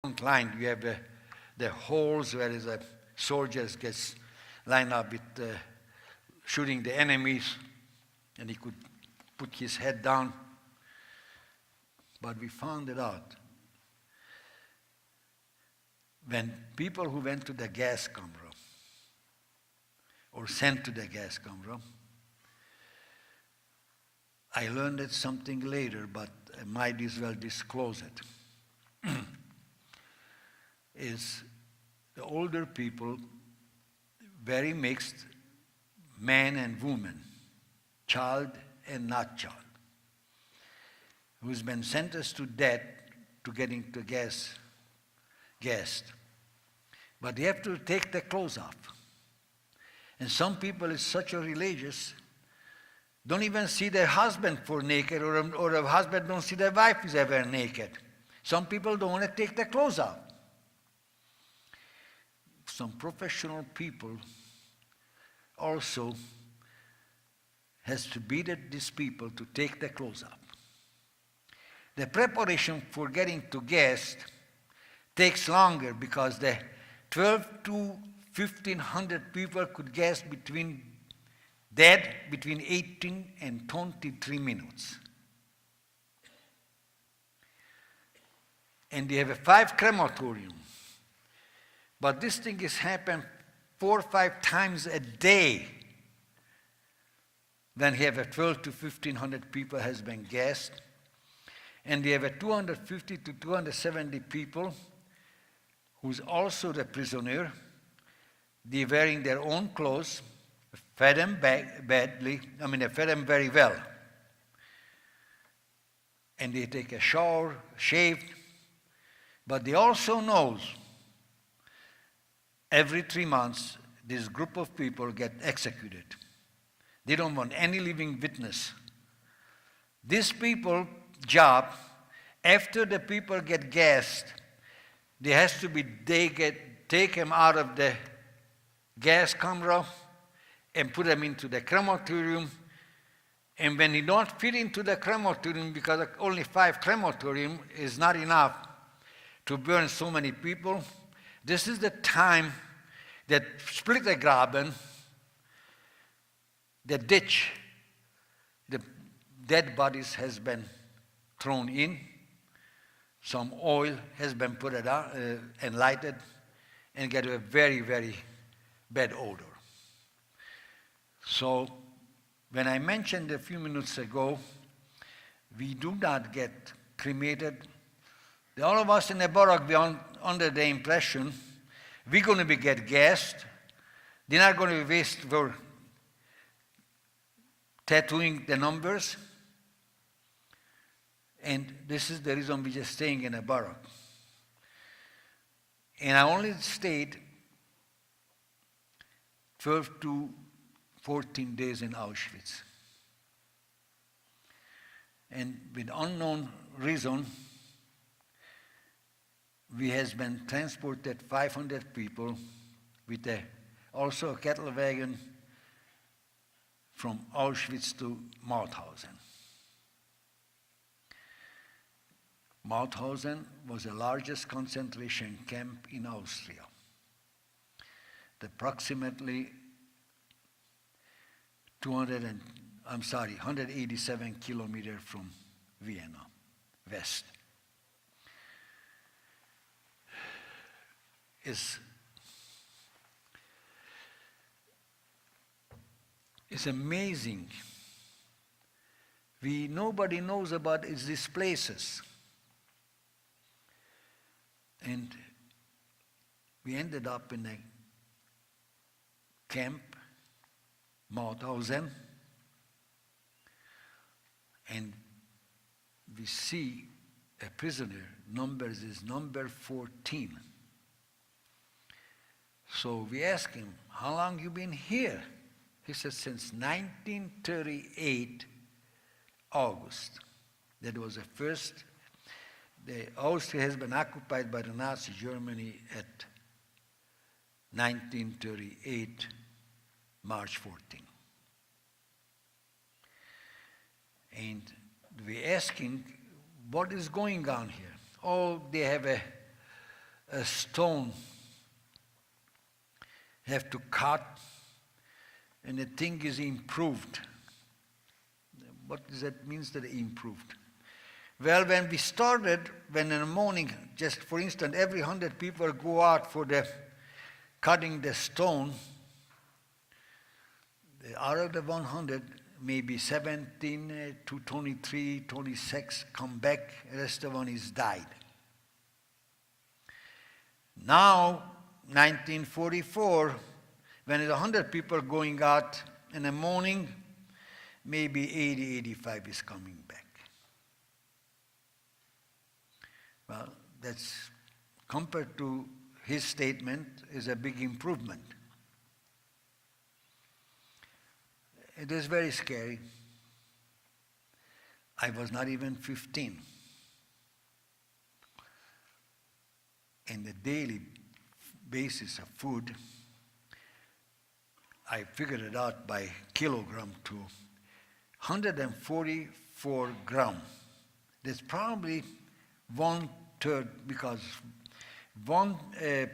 front line, you have the holes where the soldiers gets lined up with shooting the enemies, and he could put his head down. But we found it out. When people who went to the gas camera or sent to the gas camera, I learned it something later, but I might as well disclose it. Is the older people, very mixed, man and woman, child and not child, who's been sentenced to death to getting to gassed. But they have to take their clothes off. And some people is such a religious, don't even see their husband for naked, or a husband don't see their wife is ever naked. Some people don't want to take their clothes off. Some professional people also has to beat these people to take their clothes off. The preparation for getting to gas takes longer because the 12 to 1,500 people could gas between 18 and 23 minutes. And they have 5 crematorium. But this thing is happening 4 or 5 times a day. Then he have 12 to 1,500 people has been gassed. And they have 250 to 270 people who's also the prisoner. They're wearing their own clothes, fed them badly, they fed them very well. And they take a shower, shaved. But they also knows every 3 months, this group of people get executed. They don't want any living witness. These people job, after the people get gassed, they take them out of the gas camera and put them into the crematorium. And when he don't fit into the crematorium, because only 5 crematorium is not enough to burn so many people, this is the time that Splittergraben, the ditch, the dead bodies has been thrown in, some oil has been put out and lighted, and get a very, very bad odor. So when I mentioned a few minutes ago, we do not get cremated. All of us in the barrack, we are under the impression we're going to get gassed. They're not going to waste for tattooing the numbers. And this is the reason we're just staying in a barrack. And I only stayed 12 to 14 days in Auschwitz. And with unknown reason, we has been transported 500 people with also a cattle wagon from Auschwitz to Mauthausen. Mauthausen was the largest concentration camp in Austria. Approximately 187 kilometers from Vienna, west. It's amazing. Nobody knows about these places. And we ended up in a camp, Mauthausen, and we see a prisoner, numbers is number 14. So we asked him, how long you been here? He said, since 1938, August. That was the first. Austria has been occupied by the Nazi Germany at 1938, March 14. And we asked him, what is going on here? Oh, they have a stone, have to cut, and the thing is improved. What does that mean that improved? Well, when we started, when in the morning, just for instance, every 100 people go out for the cutting the stone, out of the 100, maybe 17 to 23, 26 come back, the rest of one is died. Now, 1944, when there's 100 people going out in the morning, maybe 80, 85 is coming back. Well, that's, compared to his statement, is a big improvement. It is very scary. I was not even 15. And the daily basis of food, I figured it out by kilogram to 144 grams. That's probably 1/3, because 1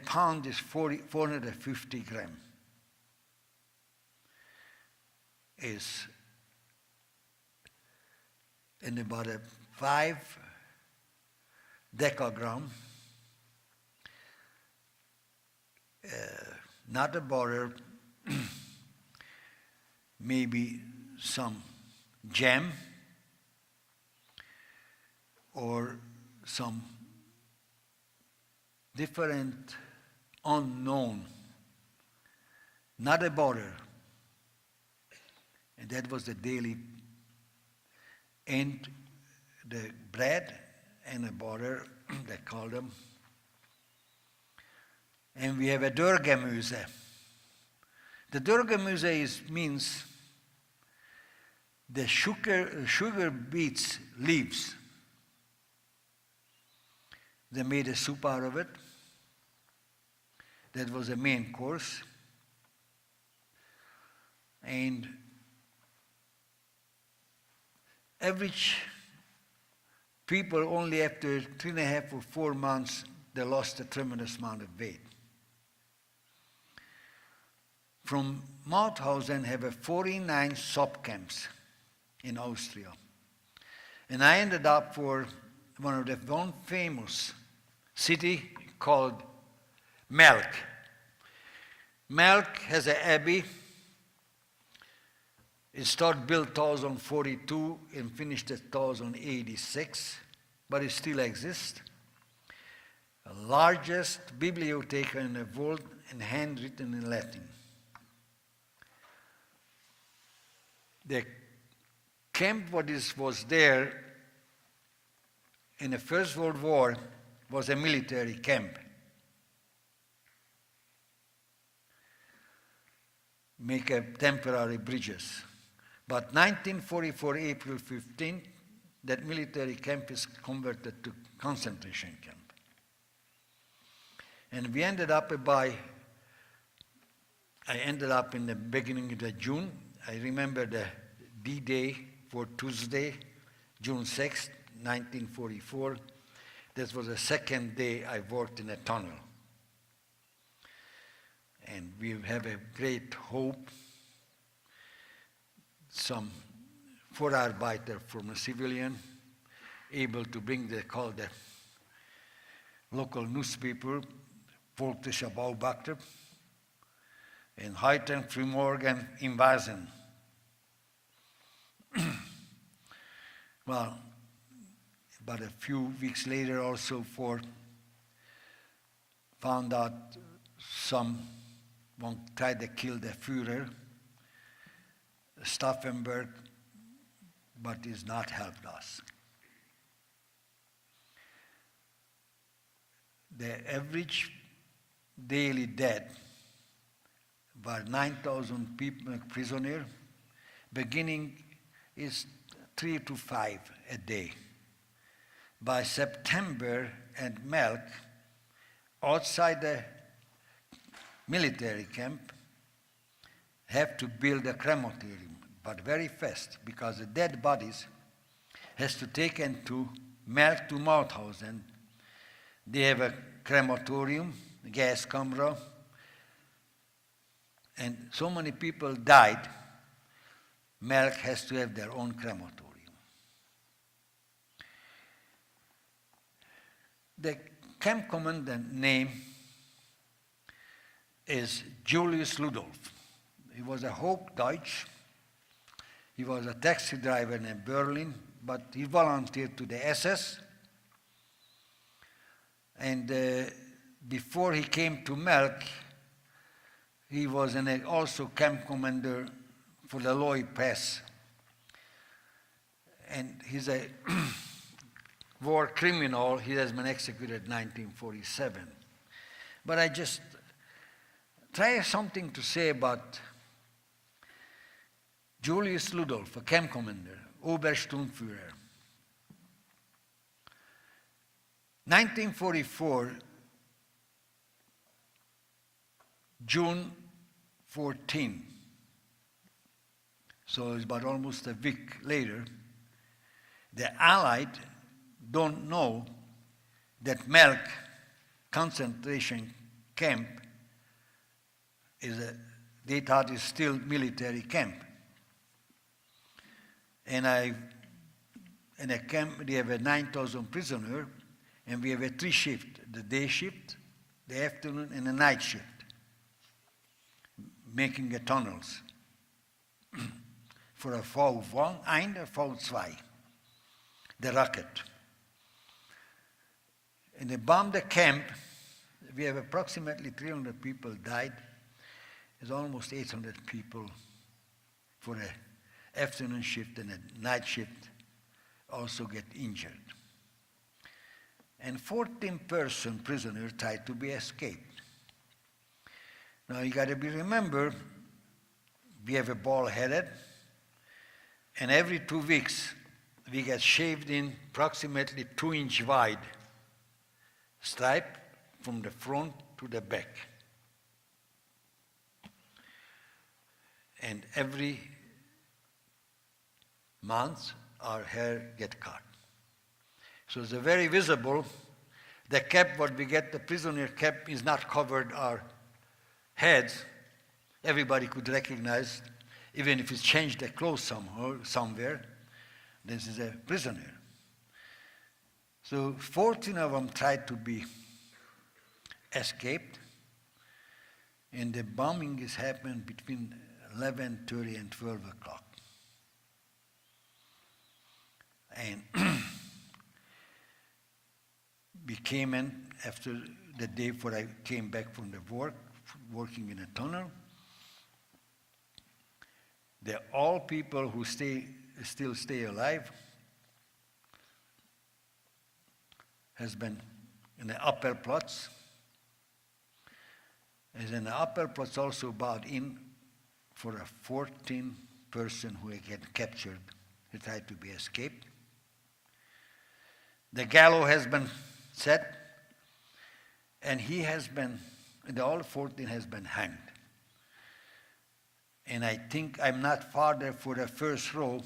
pound is 450 grams. Is in about a 5 decagram, not a butter, maybe some jam or some different unknown, not a butter. And that was the daily, and the bread and the butter, they call them. And we have a dörrgemüse. The dörrgemüse means the sugar beets leaves. They made a soup out of it. That was the main course. And average people only after 3.5 or 4 months, they lost a tremendous amount of weight. From Mauthausen have a 49 sub camps in Austria. And I ended up for one of the one famous city called Melk. Melk has an abbey. It started built 1042 and finished at 1086, but it still exists. The largest bibliotheca in the world and handwritten in Latin. The camp what was there in the First World War was a military camp. Make a temporary bridges. But 1944, April 15, that military camp is converted to concentration camp. And we ended up I ended up in the beginning of June. I remember the D-Day for Tuesday, June 6, 1944. This was the second day I worked in a tunnel. And we have a great hope. Some Vorarbeiter from a civilian able to bring the local newspaper, Volktischer Beobachter, in heute Frühmorgen im Weisen. Well, but a few weeks later also found out someone tried to kill the Führer, Stermberg, but it's not helped us. The average daily death were 9,000 people prisoners. Beginning is 3 to 5 a day. By September at Melk, outside the military camp, have to build a crematorium, but very fast, because the dead bodies has to take into Melk to Mauthausen. They have a crematorium, gas camera, and so many people died, Melk has to have their own crematorium. The camp commandant name is Julius Ludolf. He was a Hochdeutsch. He was a taxi driver in Berlin, but he volunteered to the SS. And before he came to Melk, he was also camp commander for the Loy Pass. And he's a war criminal. He has been executed in 1947. But I just try something to say about Julius Ludolf, a camp commander, Obersturmführer. 1944, June 14, so it's about almost a week later, the Allied don't know that Melk concentration camp they thought it's still military camp. And in a camp, they have a 9,000 prisoners, and we have a 3 shift, the day shift, the afternoon, and the night shift, making the tunnels for a V1 and a V2, the rocket. And they bombed the camp. We have approximately 300 people died. There's almost 800 people for the afternoon shift, and the night shift also get injured. And 14-person prisoner tried to be escaped. Now you got to remember, we have a bald-headed, and every 2 weeks we get shaved in approximately 2-inch wide stripe from the front to the back. And every month our hair get cut. So it's very visible. The cap, what we get, the prisoner cap, is not covered our heads. Everybody could recognize, even if it's changed the clothes somehow, somewhere, this is a prisoner. So 14 of them tried to be escaped, and the bombing is happening between 11:30 and 12 o'clock. And we came in after the day before I came back from the working in a tunnel. They're all people who still stay alive, has been in the upper plots. As in the upper plots also brought in for a 14-person who get captured, who tried to be escaped. The gallows has been set, and all 14 has been hanged. And I think I'm not farther for the first row,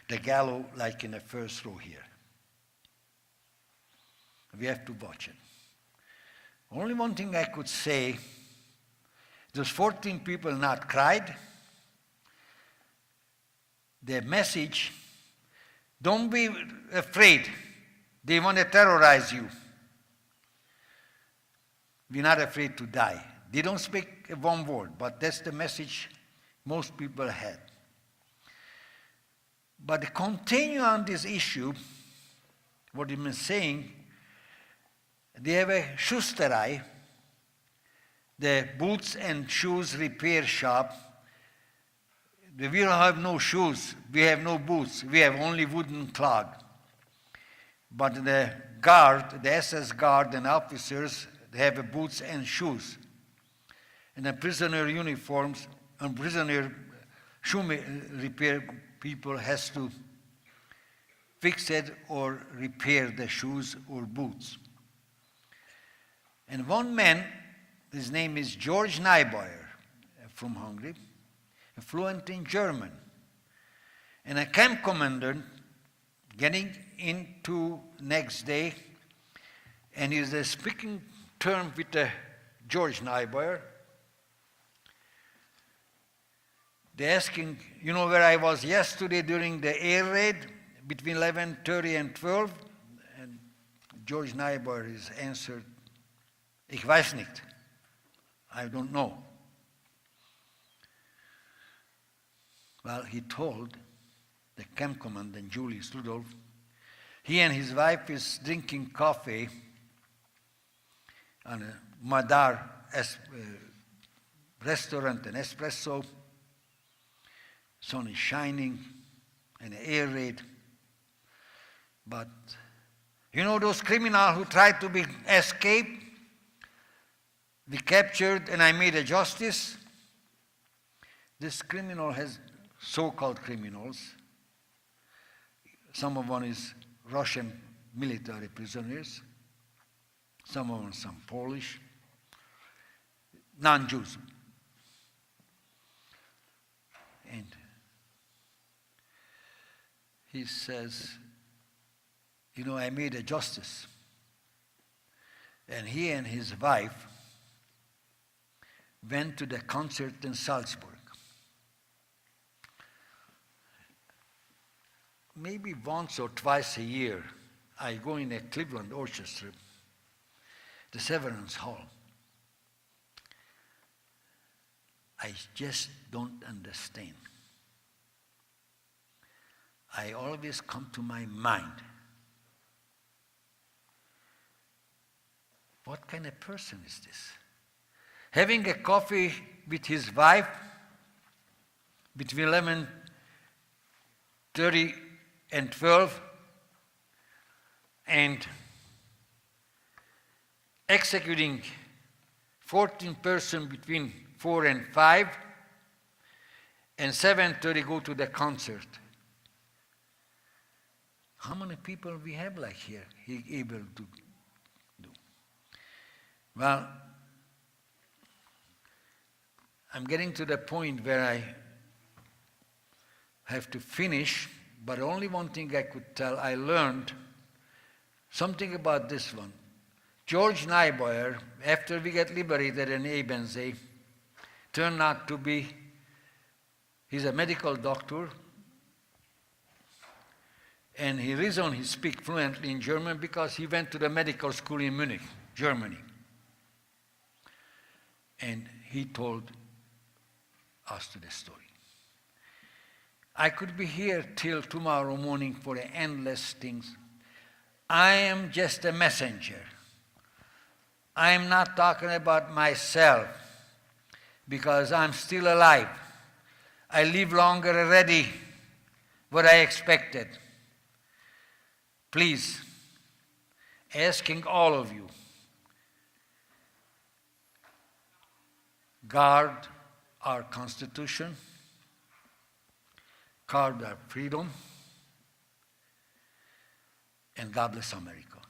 the gallows like in the first row here. We have to watch it. Only one thing I could say, those 14 people not cried. The message, don't be afraid. They want to terrorize you. We're not afraid to die. They don't speak one word, but that's the message most people had. But to continue on this issue, what I've been saying, they have a Schusterei, the boots and shoes repair shop. We don't have no shoes, we have no boots, we have only wooden clog. But the guard, the SS guard and officers, they have boots and shoes. And the prisoner uniforms and prisoner shoe repair people has to fix it or repair the shoes or boots. And one man, his name is George Neubauer from Hungary, fluent in German. And a camp commander getting into next day, and he's speaking term with George Niebuhr. They're asking, you know where I was yesterday during the air raid between 11:30 and 12? And George Niebuhr is answered, ich weiß nicht. I don't know. Well, he told the camp commandant, Julius Rudolph, he and his wife is drinking coffee on a Madar restaurant, an espresso. Sun is shining, and an air raid. But you know those criminals who tried to escape? We captured, and I made a justice. This criminal has so-called criminals. Some of them is Russian military prisoners. Some of them some Polish, non-Jews. And he says, you know, I made a justice. And he and his wife went to the concert in Salzburg. Maybe once or twice a year, I go in a Cleveland orchestra, the Severance Hall. I just don't understand. I always come to my mind, what kind of person is this? Having a coffee with his wife between 11:30 and 12, and executing 14 persons between 4 and 5, and 7:30 go to the concert. How many people we have like here he able to do? Well, I'm getting to the point where I have to finish, but only one thing I could tell, I learned something about this one. George Niebuhr, after we get liberated in Ebensee, turned out to be, he's a medical doctor, and the reason he speaks fluently in German because he went to the medical school in Munich, Germany. And he told us the story. I could be here till tomorrow morning for the endless things. I am just a messenger. I am not talking about myself because I'm still alive. I live longer already what I expected. Please, asking all of you, guard our Constitution, guard our freedom, and God bless America.